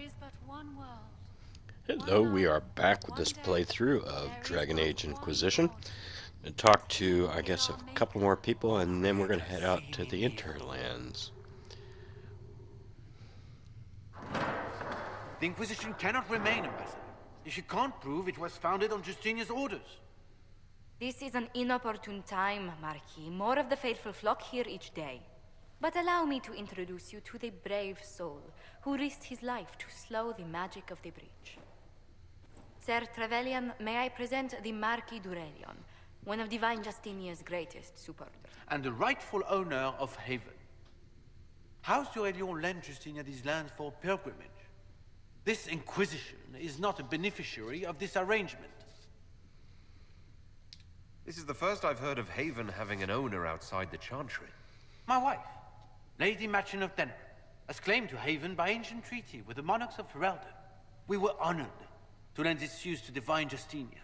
is but one world. Hello, we are back with this playthrough of Dragon Age Inquisition. And talk to, I guess, a couple more people, and then we're going to head out to the Hinterlands. The Inquisition cannot remain, Ambassador, if you can't prove it was founded on Justinia's orders. This is an inopportune time, Marquis. More of the faithful flock here each day. But allow me to introduce you to the brave soul who risked his life to slow the magic of the breach. Sir Trevelyan, may I present the Marquis d'Aurelion, one of Divine Justinia's greatest supporters. And the rightful owner of Haven. House d'Aurelion lent Justinia these lands for pilgrimage. This Inquisition is not a beneficiary of this arrangement. This is the first I've heard of Haven having an owner outside the Chantry. My wife, Lady Machin of Denner, has claimed to Haven by ancient treaty with the monarchs of Ferelden. We were honored to lend its use to Divine Justinia.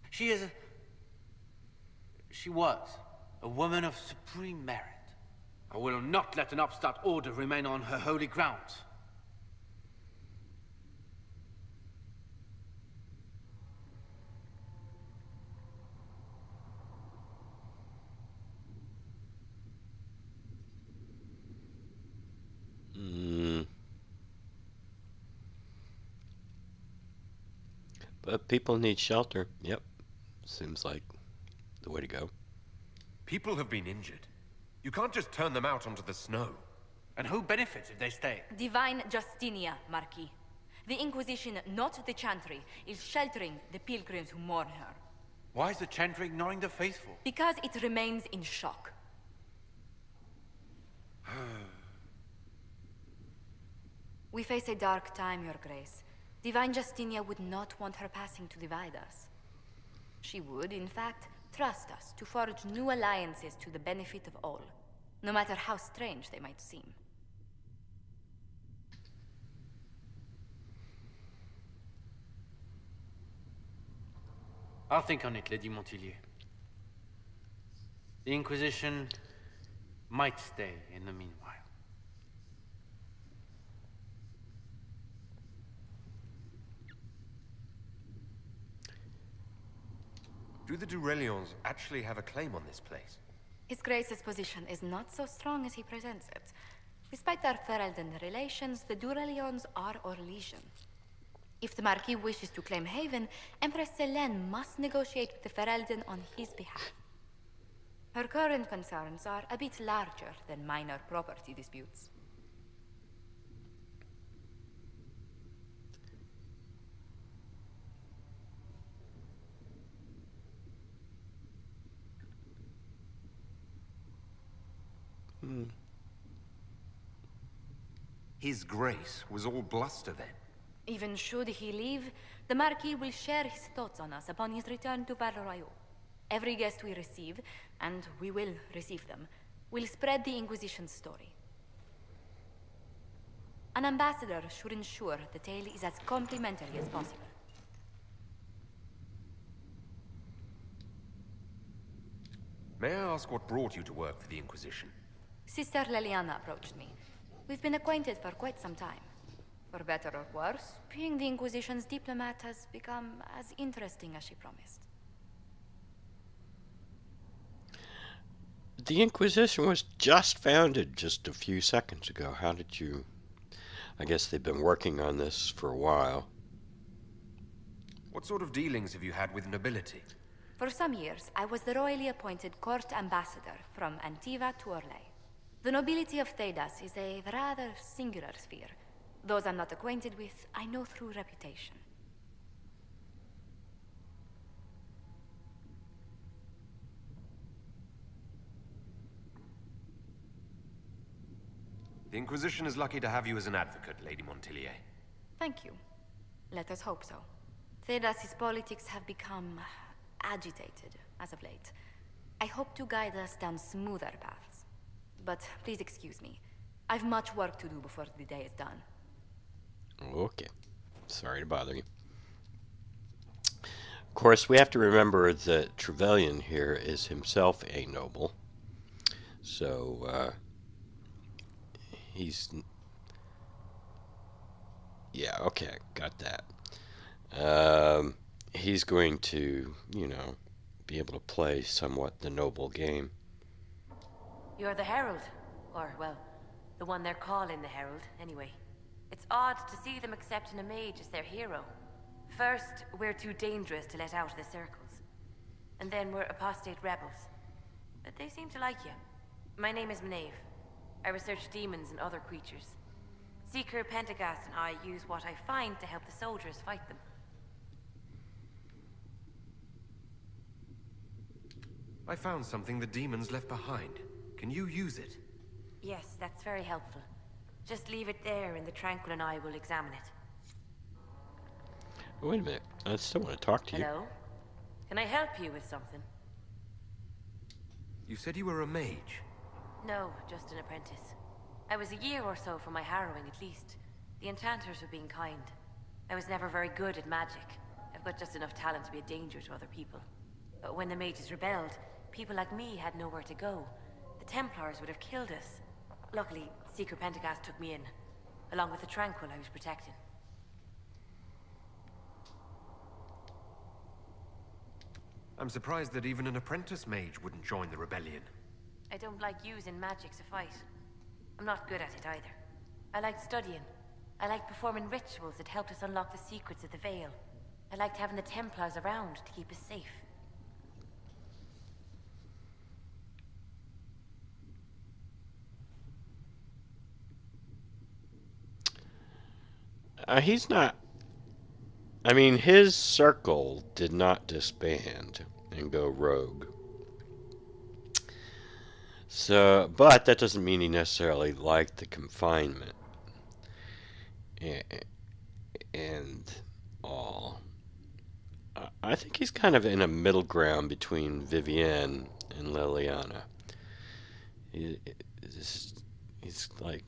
She was a woman of supreme merit. I will not let an upstart order remain on her holy grounds. But people need shelter. Yep. Seems like the way to go. People have been injured. You can't just turn them out onto the snow. And who benefits if they stay? Divine Justinia, Marquis. The Inquisition, not the Chantry, is sheltering the pilgrims who mourn her. Why is the Chantry ignoring the faithful? Because it remains in shock. We face a dark time, Your Grace. Divine Justinia would not want her passing to divide us. She would, in fact, trust us to forge new alliances to the benefit of all, no matter how strange they might seem. I'll think on it, Lady Montilyet. The Inquisition might stay in the meanwhile. Do the d'Aurelions actually have a claim on this place? His Grace's position is not so strong as he presents it. Despite their Ferelden relations, the d'Aurelions are Orlesian. If the Marquis wishes to claim Haven, Empress Selene must negotiate with the Ferelden on his behalf. Her current concerns are a bit larger than minor property disputes. His Grace was all bluster then. Even should he leave, the Marquis will share his thoughts on us upon his return to Val Royeaux. Every guest we receive, and we will receive them, will spread the Inquisition's story. An ambassador should ensure the tale is as complimentary as possible. May I ask what brought you to work for the Inquisition? Sister Leliana approached me. We've been acquainted for quite some time. For better or worse, being the Inquisition's diplomat has become as interesting as she promised. The Inquisition was just founded just a few seconds ago. How did you... I guess they've been working on this for a while. What sort of dealings have you had with nobility? For some years, I was the royally appointed court ambassador from Antiva to Orlais. The nobility of Thedas is a rather singular sphere. Those I'm not acquainted with, I know through reputation. The Inquisition is lucky to have you as an advocate, Lady Montilyet. Thank you. Let us hope so. Thedas's politics have become agitated as of late. I hope to guide us down smoother paths. But please excuse me. I've much work to do before the day is done. Okay. Sorry to bother you. Of course, we have to remember that Trevelyan here is himself a noble. So, he's Yeah, okay, got that. He's going to, you know, be able to play somewhat the noble game. You're the Herald. Or, well, the one they're calling the Herald, anyway. It's odd to see them accepting a mage as their hero. First, we're too dangerous to let out of the circles. And then we're apostate rebels. But they seem to like you. My name is Maeve. I research demons and other creatures. Seeker Pentagast and I use what I find to help the soldiers fight them. I found something the demons left behind. Can you use it? Yes, that's very helpful. Just leave it there and the Tranquil and I will examine it. Wait a minute, I still want to talk to you. Hello? Can I help you with something? You said you were a mage. No, just an apprentice. I was a year or so from my harrowing at least. The enchanters were being kind. I was never very good at magic. I've got just enough talent to be a danger to other people. But when the mages rebelled, people like me had nowhere to go. The Templars would have killed us. Luckily, Seeker Pentagast took me in, along with the Tranquil I was protecting. I'm surprised that even an apprentice mage wouldn't join the rebellion. I don't like using magic to fight. I'm not good at it either. I liked studying. I liked performing rituals that helped us unlock the secrets of the Veil. I liked having the Templars around to keep us safe. He's not. I mean, his circle did not disband and go rogue. So, but that doesn't mean he necessarily liked the confinement and all. I think he's kind of in a middle ground between Vivienne and Liliana. He's like,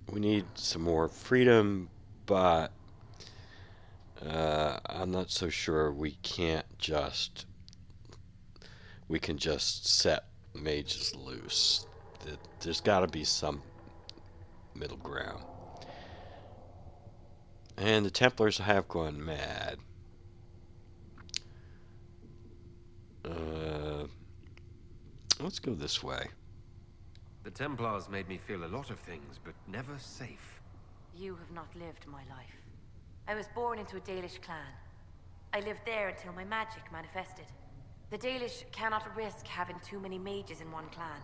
we need some more freedom, but I'm not so sure we can just set mages loose. There's got to be some middle ground. And the Templars have gone mad. Let's go this way. The Templars made me feel a lot of things, but never safe. You have not lived my life. I was born into a Dalish clan. I lived there until my magic manifested. The Dalish cannot risk having too many mages in one clan.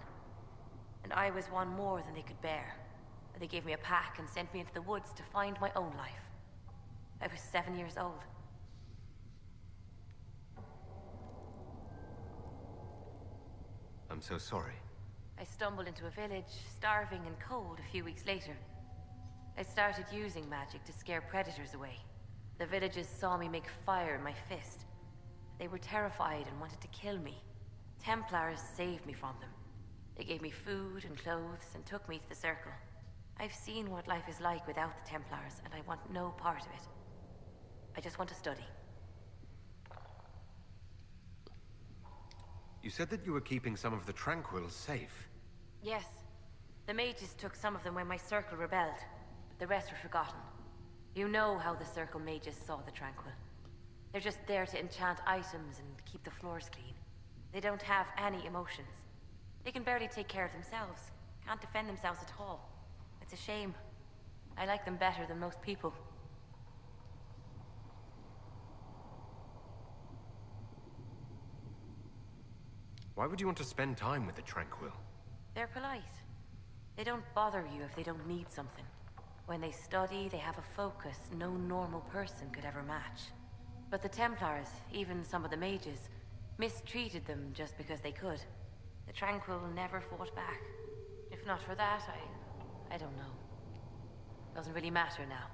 And I was one more than they could bear. They gave me a pack and sent me into the woods to find my own life. I was 7 years old. I'm so sorry. I stumbled into a village, starving and cold a few weeks later. I started using magic to scare predators away. The villagers saw me make fire in my fist. They were terrified and wanted to kill me. Templars saved me from them. They gave me food and clothes and took me to the Circle. I've seen what life is like without the Templars, and I want no part of it. I just want to study. You said that you were keeping some of the Tranquils safe. Yes. The mages took some of them when my Circle rebelled, but the rest were forgotten. You know how the Circle mages saw the Tranquil. They're just there to enchant items and keep the floors clean. They don't have any emotions. They can barely take care of themselves. Can't defend themselves at all. It's a shame. I like them better than most people. Why would you want to spend time with the Tranquil? They're polite. They don't bother you if they don't need something. When they study, they have a focus no normal person could ever match. But the Templars, even some of the mages, mistreated them just because they could. The Tranquil never fought back. If not for that, I don't know. Doesn't really matter now.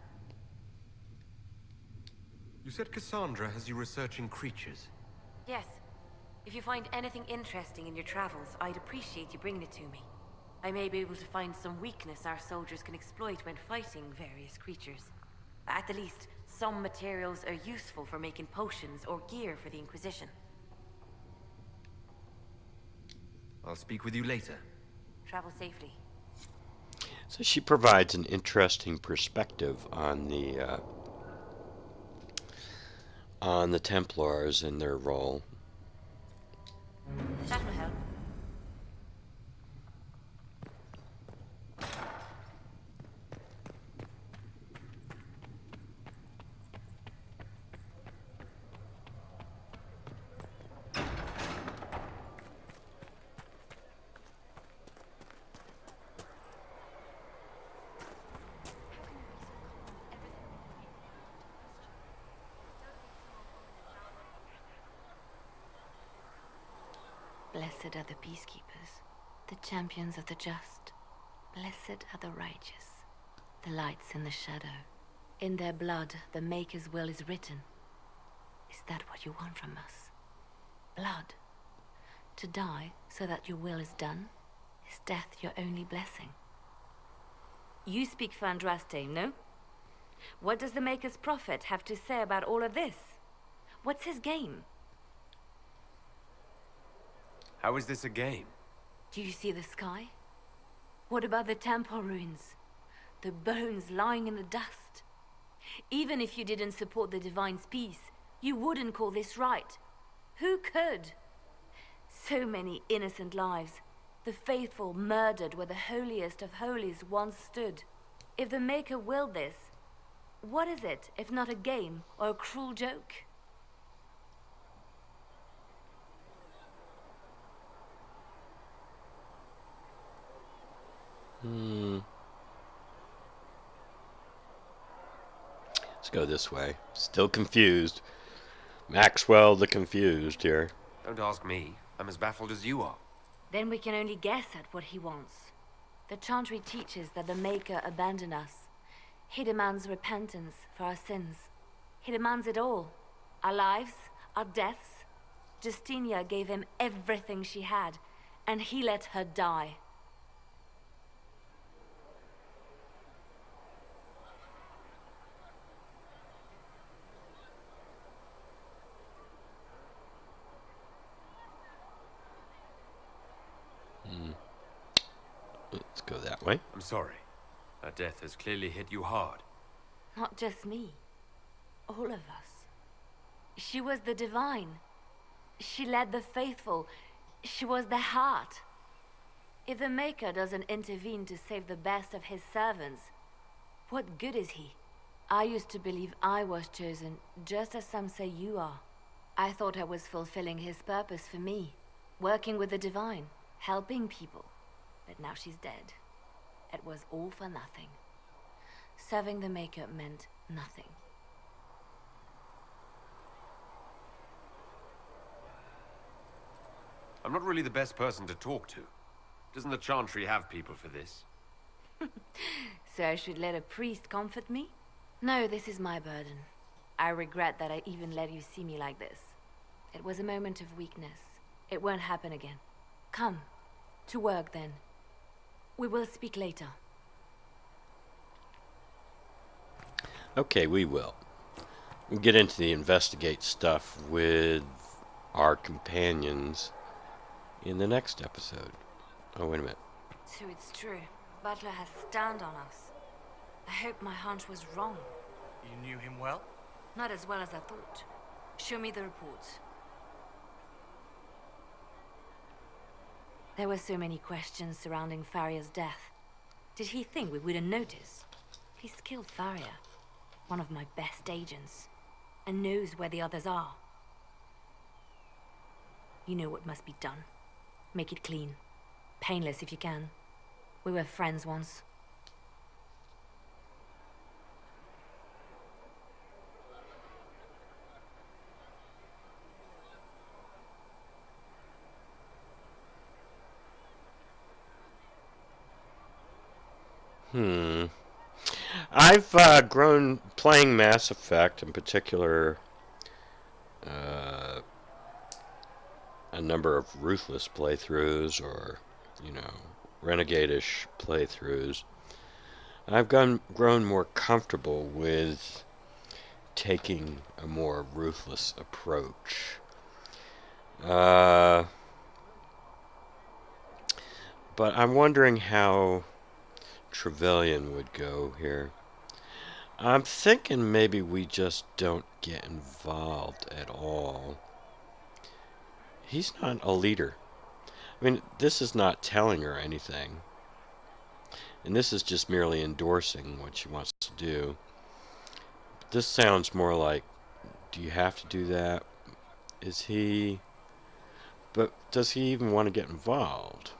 You said Cassandra has you researching creatures. Yes. If you find anything interesting in your travels, I'd appreciate you bringing it to me. I may be able to find some weakness our soldiers can exploit when fighting various creatures. At the least, some materials are useful for making potions or gear for the Inquisition. I'll speak with you later. Travel safely. So she provides an interesting perspective on the Templars and their role. That will help. Blessed are the peacekeepers, the champions of the just. Blessed are the righteous, the lights in the shadow. In their blood, the Maker's will is written. Is that what you want from us? Blood? To die so that your will is done? Is death your only blessing? You speak for Andraste, no? What does the Maker's prophet have to say about all of this? What's his game? How is this a game? Do you see the sky? What about the temple ruins? The bones lying in the dust? Even if you didn't support the Divine's peace, you wouldn't call this right. Who could? So many innocent lives. The faithful murdered where the holiest of holies once stood. If the Maker willed this, what is it if not a game or a cruel joke? Let's go this way. Still confused. Maxwell the Confused here. Don't ask me. I'm as baffled as you are. Then we can only guess at what he wants. The Chantry teaches that the Maker abandoned us. He demands repentance for our sins. He demands it all. Our lives, our deaths. Justinia gave him everything she had, and he let her die. Let's go that way. I'm sorry. Her death has clearly hit you hard. Not just me. All of us. She was the Divine. She led the faithful. She was their heart. If the Maker doesn't intervene to save the best of his servants, what good is he? I used to believe I was chosen, just as some say you are. I thought I was fulfilling his purpose for me, working with the Divine, helping people. But now she's dead. It was all for nothing. Serving the Maker meant nothing. I'm not really the best person to talk to. Doesn't the Chantry have people for this? So I should let a priest comfort me? No, this is my burden. I regret that I even let you see me like this. It was a moment of weakness. It won't happen again. Come, to work then. We will speak later. Okay, we will. We'll get into the investigate stuff with our companions in the next episode. Oh, wait a minute. So it's true. Butler has stand on us. I hope my hunch was wrong. You knew him well? Not as well as I thought. Show me the reports. There were so many questions surrounding Farria's death. Did he think we wouldn't notice? He's killed Farria, one of my best agents, and knows where the others are. You know what must be done. Make it clean. Painless if you can. We were friends once. I've grown playing Mass Effect, in particular, a number of Ruthless playthroughs, or, you know, Renegade-ish playthroughs. I've grown more comfortable with taking a more ruthless approach. But I'm wondering how Trevelyan would go here. I'm thinking maybe we just don't get involved at all. He's not a leader. I mean, this is not telling her anything. And this is just merely endorsing what she wants to do. This sounds more like, do you have to do that? Is he... But does he even want to get involved?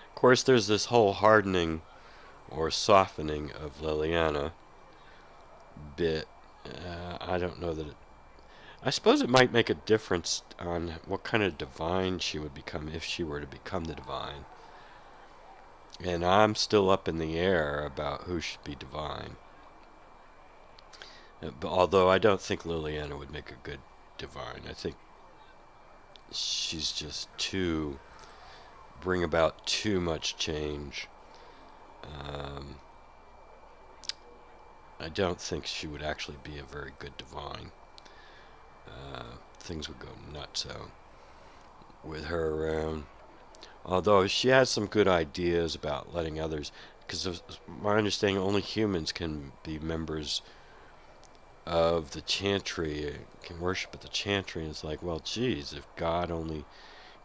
Of course, there's this whole hardening or softening of Liliana bit. I don't know that it... I suppose it might make a difference on what kind of divine she would become if she were to become the divine. And I'm still up in the air about who should be divine. Although I don't think Liliana would make a good divine. I think she's just too... bring about too much change. I don't think she would actually be a very good divine. Things would go nuts with her around. Although she has some good ideas about letting others, because of my understanding, only humans can be members of the Chantry, can worship at the Chantry. And it's like, well, geez, if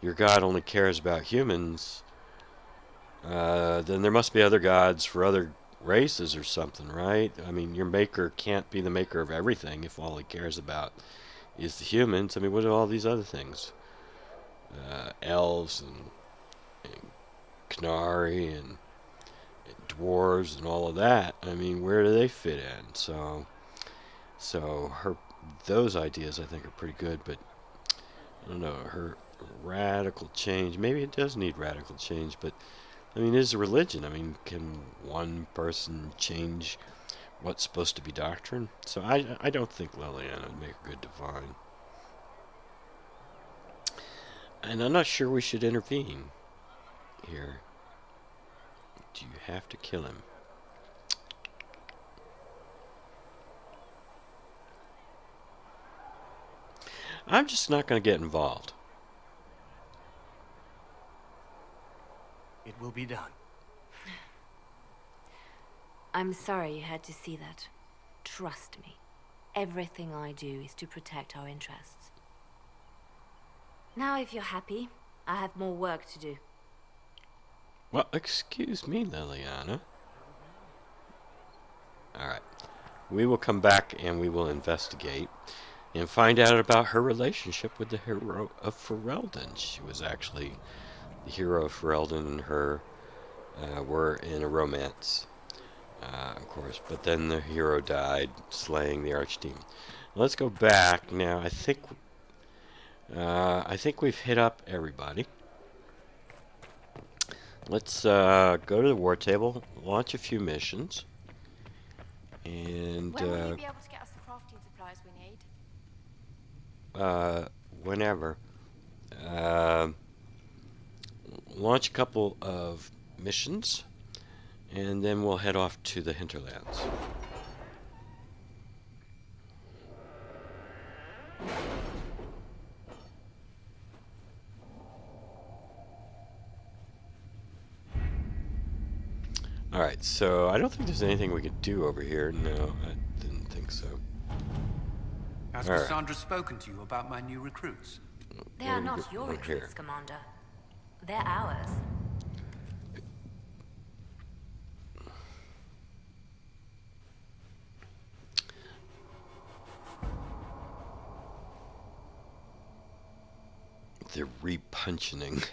your God only cares about humans, then there must be other gods for other races or something, right? I mean, your maker can't be the maker of everything if all he cares about is the humans. I mean, what are all these other things? Elves and Canary and dwarves and all of that. I mean, where do they fit in? So those ideas I think are pretty good, but I don't know, her radical change, maybe it does need radical change, but I mean, it is a religion. I mean, can one person change what's supposed to be doctrine? So I don't think Liliana would make a good divine. And I'm not sure we should intervene here. Do you have to kill him? I'm just not going to get involved. It will be done. I'm sorry you had to see that. Trust me. Everything I do is to protect our interests. Now, if you're happy, I have more work to do. Well, excuse me, Liliana. Alright. We will come back and we will investigate and find out about her relationship with the hero of Ferelden. She was actually... The hero of Ferelden and her were in a romance, of course. But then the hero died, slaying the archdemon. Let's go back now. I think we've hit up everybody. Let's go to the war table, launch a few missions, and When will you be able to get us the crafting supplies we need? whenever. Launch a couple of missions, and then we'll head off to the Hinterlands. Alright, so I don't think there's anything we could do over here. No, I didn't think so. Has All right. Cassandra spoken to you about my new recruits? They are not your recruits, Commander. They're ours. They're repunching.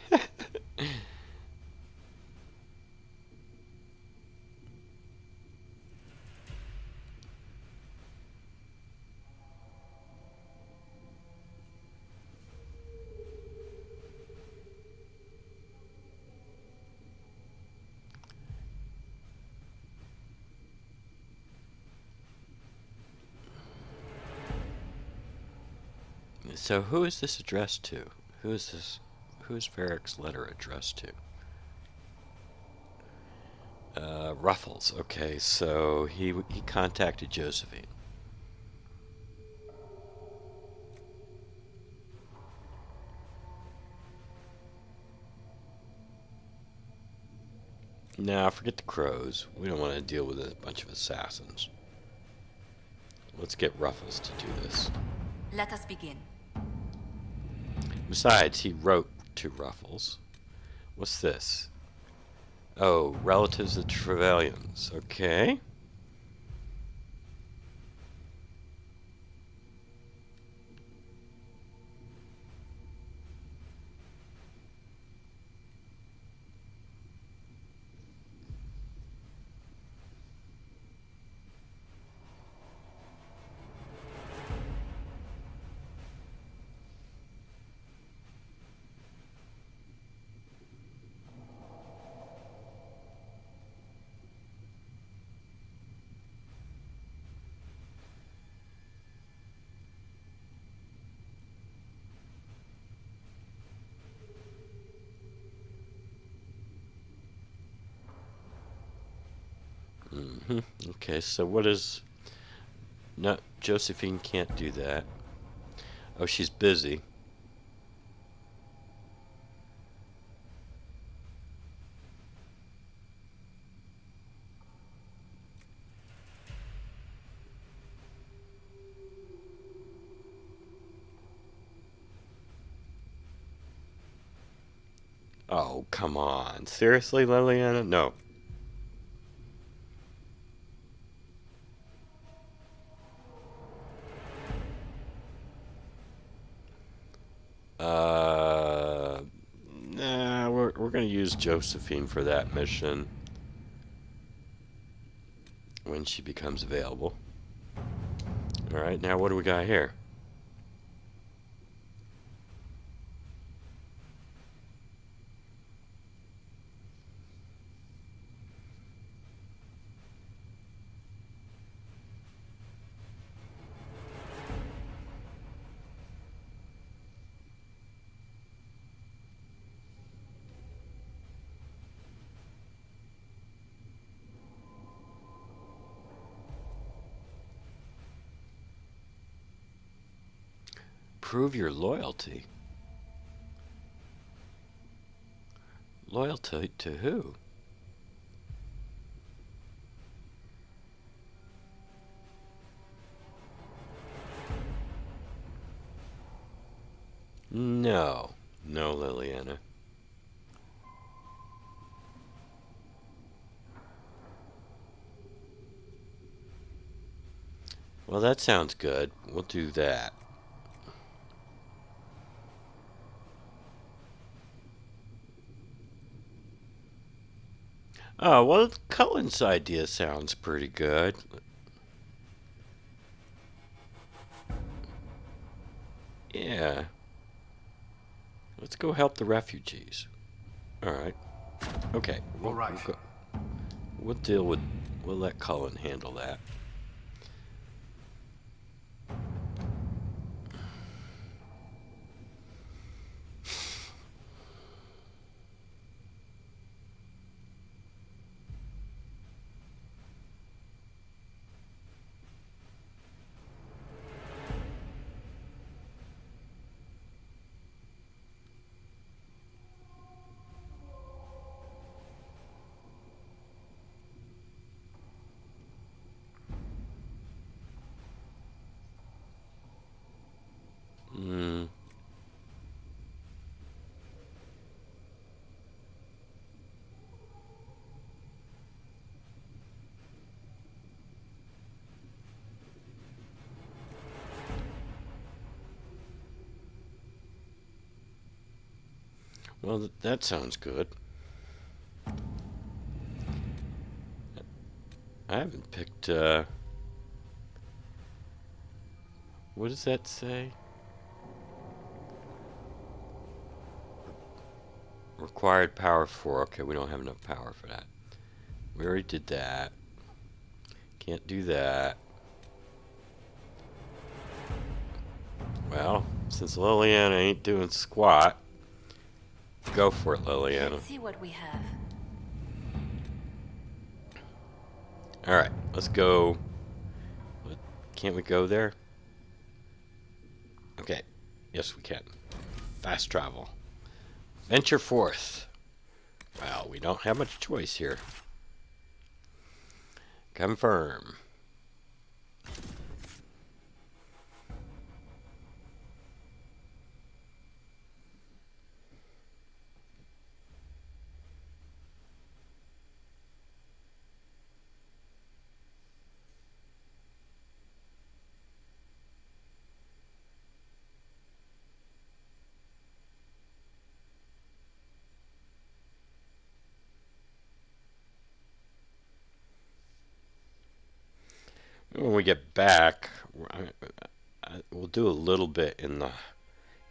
So who is this addressed to? Who is this? Who is Varric's letter addressed to? Ruffles. Okay, so he contacted Josephine. Now, forget the crows. We don't want to deal with a bunch of assassins. Let's get Ruffles to do this. Let us begin. Besides, he wrote to Ruffles. What's this? Oh, relatives of Trevelyan's. Okay. Okay, so what is... No, Josephine can't do that. Oh, she's busy. Oh, come on. Seriously, Liliana? No. Nah, we're going to use Josephine for that mission when she becomes available. Alright, now what do we got here? Prove your loyalty. Loyalty to who? No. No, Liliana. Well, that sounds good. We'll do that. Oh, well, Cullen's idea sounds pretty good. Yeah. Let's go help the refugees. Alright. Okay. All right. We'll let Cullen handle that. Well, that sounds good. I haven't picked, what does that say? Required power 4. Okay, we don't have enough power for that. We already did that. Can't do that. Well, since Liliana ain't doing squat, go for it, Liliana. Let's see what we have. Alright, let's go. Can't we go there? Okay. Yes, we can. Fast travel. Venture forth. Well, we don't have much choice here. Confirm. When we get back, we'll do a little bit in the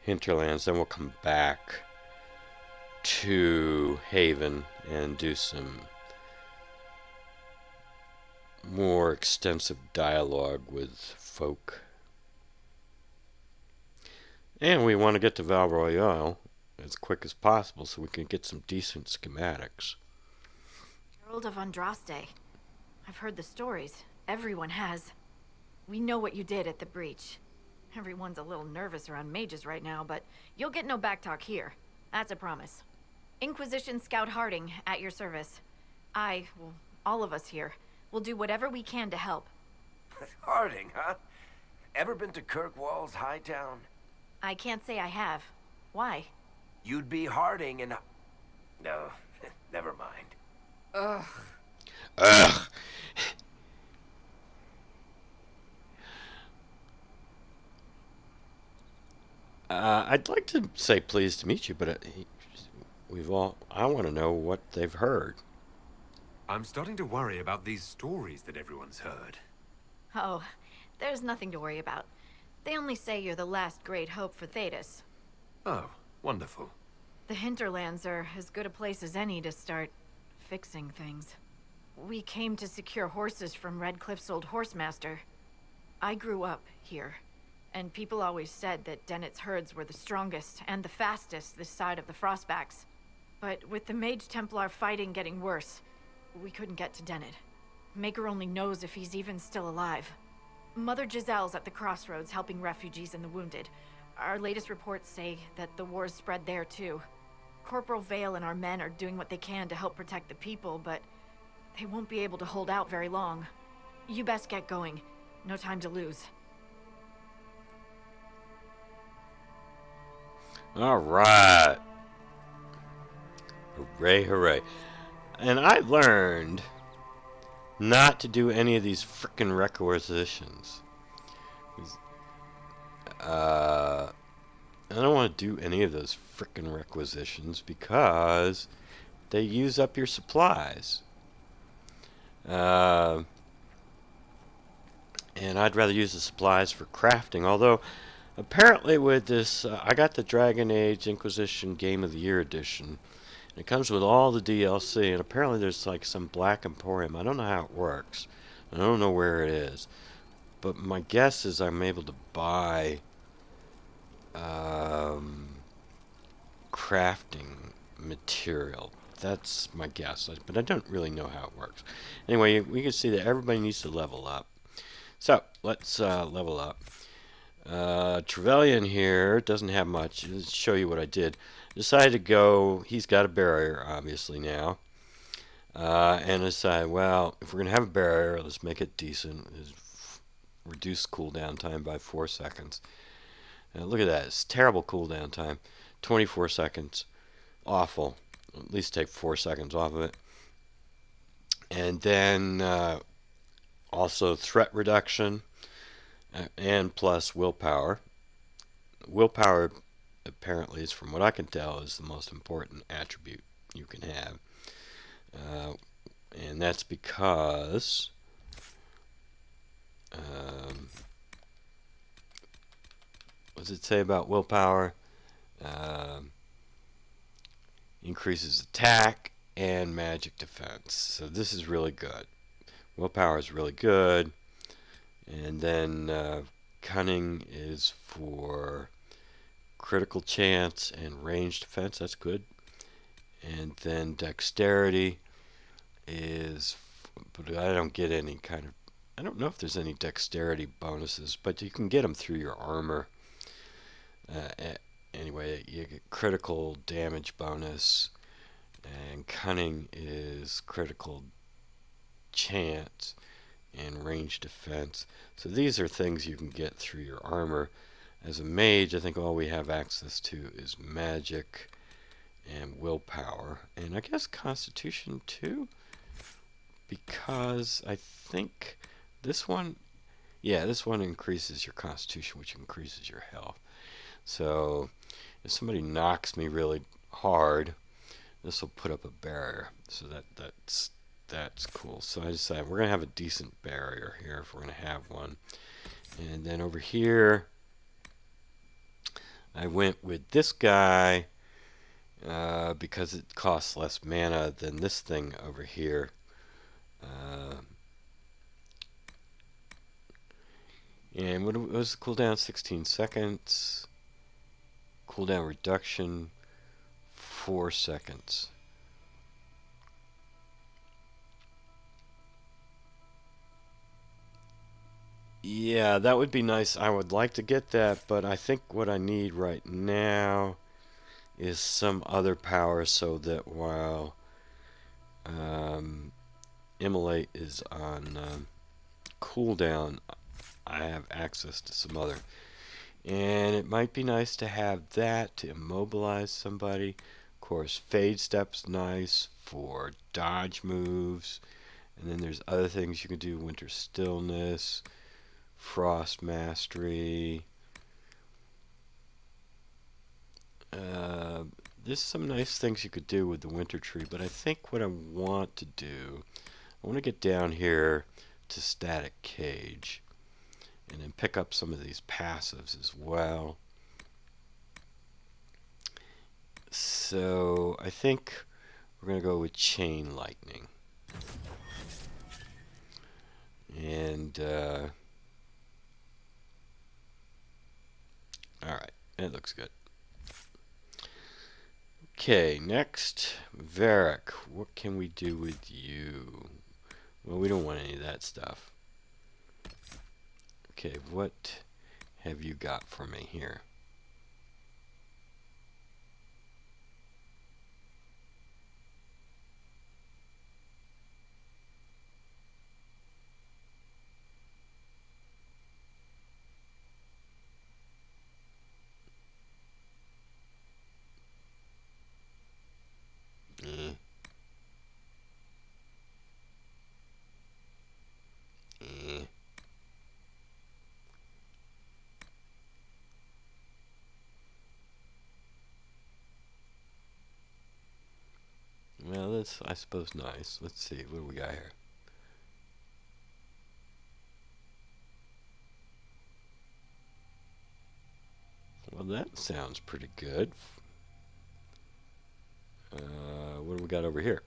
Hinterlands, then we'll come back to Haven and do some more extensive dialogue with folk. And we want to get to Val Royale as quick as possible so we can get some decent schematics. Herald of Andraste. I've heard the stories. Everyone has. We know what you did at the breach. Everyone's a little nervous around mages right now, but you'll get no backtalk here. That's a promise. Inquisition Scout Harding, at your service. Well, all of us here, will do whatever we can to help. Harding, huh? Ever been to Kirkwall's Hightown? I can't say I have. Why? You'd be Harding and... No, never mind. Ugh. I'd like to say pleased to meet you, but I want to know what they've heard. I'm starting to worry about these stories that everyone's heard. Oh, there's nothing to worry about. They only say you're the last great hope for Thetis. Oh, wonderful. The Hinterlands are as good a place as any to start fixing things. We came to secure horses from Redcliffe's old horsemaster. I grew up here, and people always said that Dennett's herds were the strongest and the fastest this side of the Frostbacks. But with the Mage Templar fighting getting worse, we couldn't get to Dennett. Maker only knows if he's even still alive. Mother Giselle's at the crossroads helping refugees and the wounded. Our latest reports say that the war's spread there too. Corporal Vale and our men are doing what they can to help protect the people, but they won't be able to hold out very long. You best get going. No time to lose. All right. Hooray, hooray. And I learned not to do any of these frickin' requisitions. I don't want to do any of those frickin' requisitions because they use up your supplies. And I'd rather use the supplies for crafting, although apparently with this, I got the Dragon Age Inquisition Game of the Year edition. It comes with all the DLC, and apparently there's like some Black Emporium. I don't know how it works. I don't know where it is. But my guess is I'm able to buy crafting material. That's my guess, but I don't really know how it works. Anyway, we can see that everybody needs to level up. So, let's level up. Trevelyan here doesn't have much. Let's show you what I did. Decided to go, he's got a barrier, obviously, now. And decided, well, if we're going to have a barrier, let's make it decent. Reduce cooldown time by 4 seconds. Look at that. It's terrible cooldown time. 24 seconds. Awful. At least take 4 seconds off of it. And then also threat reduction and plus willpower. Willpower, apparently, is, from what I can tell, is the most important attribute you can have. And that's because what does it say about willpower? Increases attack and magic defense. So this is really good. Willpower is really good. And then cunning is for critical chance and range defense. That's good. And then dexterity is but I don't get any kind of... I don't know if there's any dexterity bonuses, but you can get them through your armor. Anyway, you get critical damage bonus, and cunning is critical chance and range defense. So these are things you can get through your armor. As a mage, I think all we have access to is magic and willpower, and I guess constitution too, because I think this one, yeah, this one increases your constitution, which increases your health. So if somebody knocks me really hard, this will put up a barrier. So that's cool. So I decided we're gonna have a decent barrier here if we're gonna have one. And then over here, I went with this guy because it costs less mana than this thing over here. And what was the cooldown? 16 seconds. Cooldown reduction, 4 seconds. Yeah, that would be nice. I would like to get that, but I think what I need right now is some other power so that while Immolate is on cooldown, I have access to some other. And it might be nice to have that to immobilize somebody. Of course, Fade Step's nice for dodge moves. And then there's other things you can do. Winter Stillness, Frost Mastery. There's some nice things you could do with the Winter Tree, but I think what I want to do, I want to get down here to Static Cage and then pick up some of these passives as well. So I think we're going to go with Chain Lightning. And alright, that looks good. Okay, next, Varric. What can we do with you? Well, we don't want any of that stuff. Okay, what have you got for me here? Eh. Eh. Well, that's, I suppose, nice. Let's see, what do we got here? Well, that sounds pretty good. What do we got over here?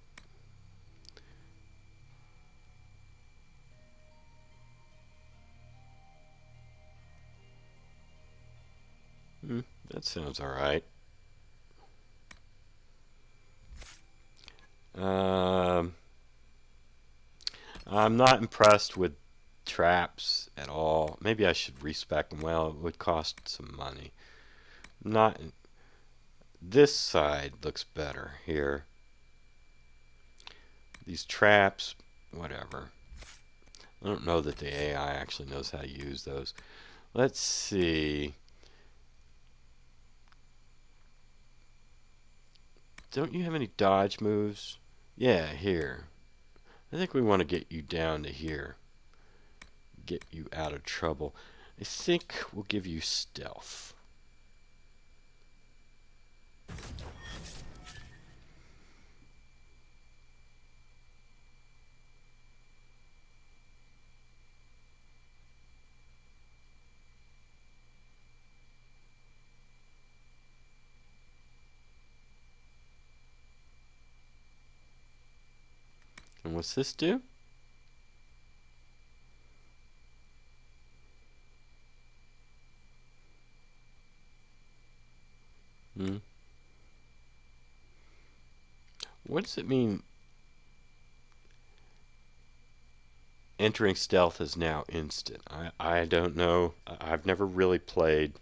That sounds alright. I'm not impressed with traps at all. Maybe I should respec them. Well, it would cost some money. Not this side looks better here. These traps, whatever. I don't know that the AI actually knows how to use those. Let's see. Don't you have any dodge moves? Yeah, here. I think we want to get you down to here. Get you out of trouble. I think we'll give you stealth. And what's this do? What does it mean? entering stealth is now instant. I don't know. I've never really played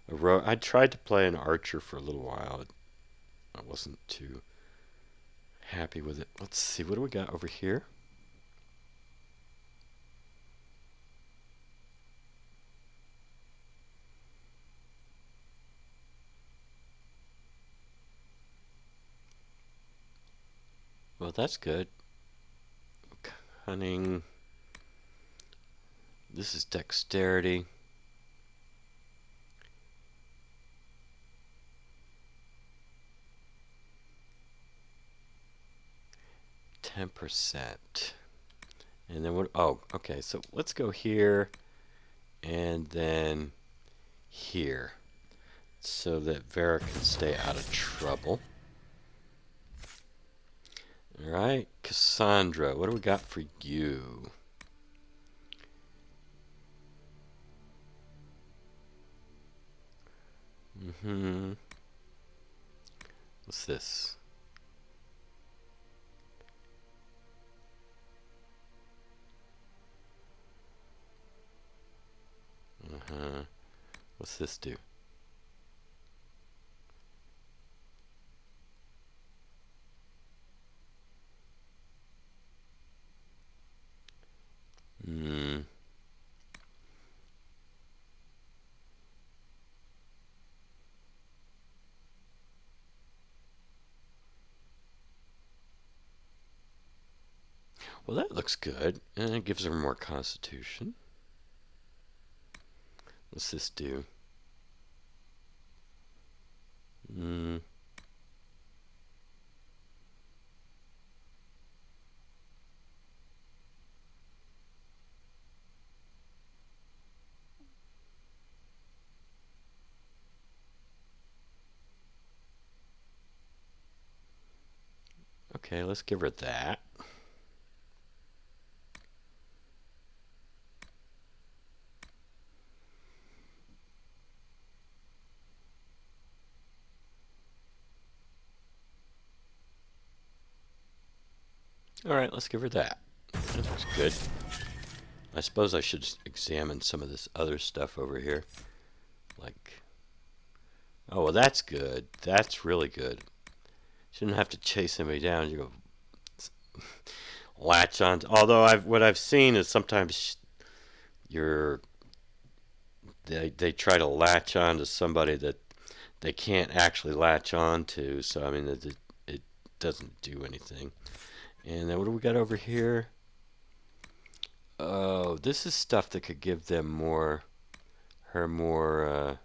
a rogue. I tried to play an archer for a little while. I wasn't too happy with it. Let's see. What do we got over here? Well, that's good. Cunning. This is dexterity. %. And then what? Oh, okay. So let's go here and then here so that Vera can stay out of trouble. All right, Cassandra, what do we got for you? What's this? What's this do? Well, that looks good. And it gives her more constitution. What's this do? Okay, let's give her that. Alright, let's give her that. That looks good. I suppose I should examine some of this other stuff over here. Like, oh, well, that's good. That's really good. Shouldn't have to chase somebody down. You go latch on. Although what I've seen is sometimes they try to latch on to somebody that they can't actually latch on to. So I mean, it doesn't do anything. And then what do we got over here? Oh, this is stuff that could give them more, her more,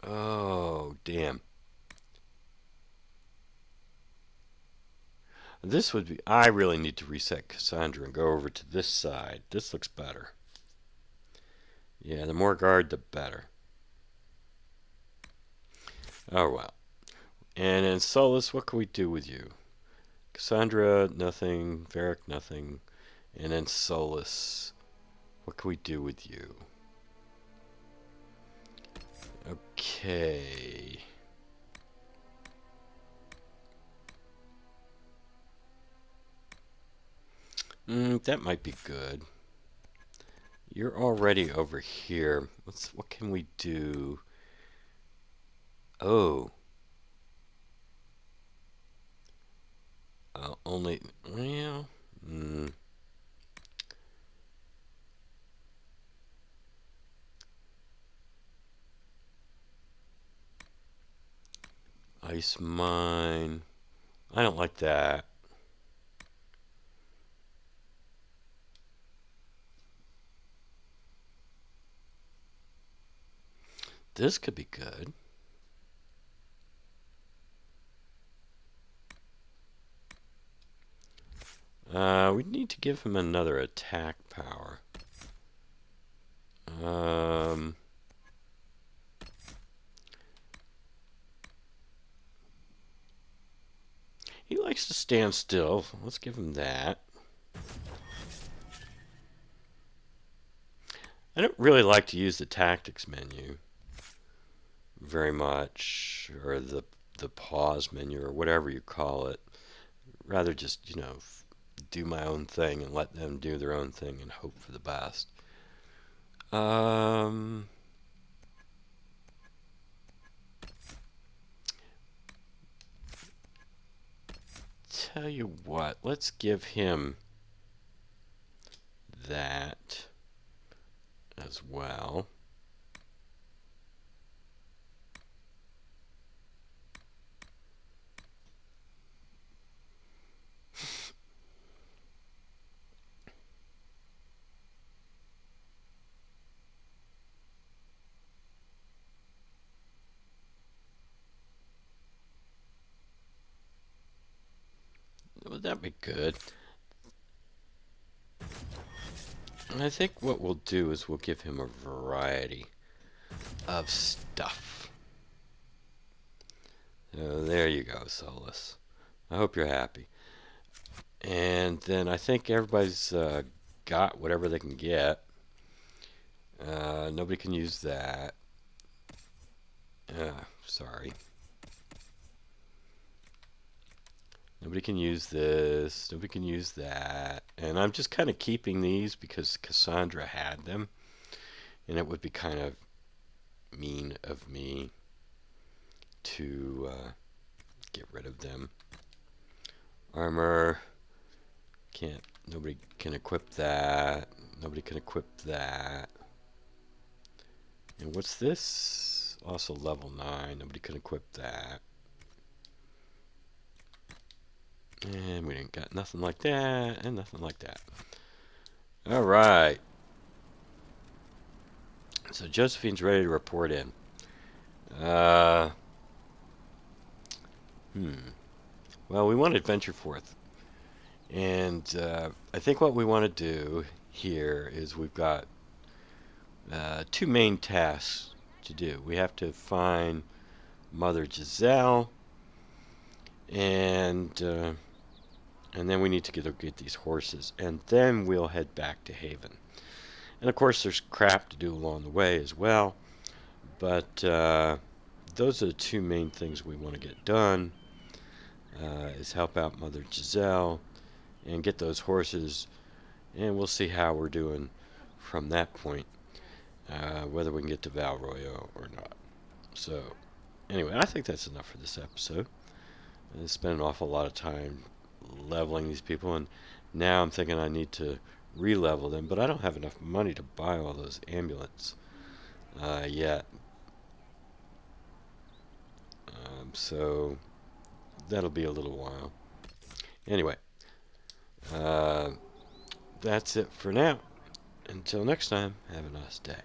oh, damn. This would be, I really need to reset Cassandra and go over to this side. This looks better. Yeah, the more guard, the better. Oh, well. And in Solus, what can we do with you? Cassandra, nothing. Varric, nothing. And in Solus, what can we do with you? Okay. That might be good. You're already over here. What can we do? Oh. Only, well, Ice Mine. I don't like that. This could be good. We need to give him another attack power. He likes to stand still. Let's give him that. I don't really like to use the tactics menu very much, or the the pause menu or whatever you call it. Rather just, do my own thing and let them do their own thing and hope for the best. Tell you what, let's give him that as well. Would that be good? And I think what we'll do is we'll give him a variety of stuff. So there you go, Solus. I hope you're happy. And then I think everybody's got whatever they can get. Nobody can use that. Sorry. Nobody can use this. Nobody can use that. And I'm just kind of keeping these because Cassandra had them. And it would be kind of mean of me to get rid of them. Armor. Can't. Nobody can equip that. Nobody can equip that. And what's this? Also level 9. Nobody can equip that. And we didn't got nothing like that, and nothing like that. Alright. So Josephine's ready to report in. Well, we want to adventure forth. And I think what we want to do here is we've got 2 main tasks to do. We have to find Mother Giselle, and then we need to get these horses, and then we'll head back to Haven. And of course there's crap to do along the way as well, but those are the 2 main things we want to get done, is help out Mother Giselle and get those horses, and we'll see how we're doing from that point, whether we can get to Val Royale or not. So anyway, I think that's enough for this episode. I spent an awful lot of time leveling these people, and now I'm thinking I need to re-level them, but I don't have enough money to buy all those amulets yet. So that'll be a little while. Anyway, that's it for now. Until next time, have a nice day.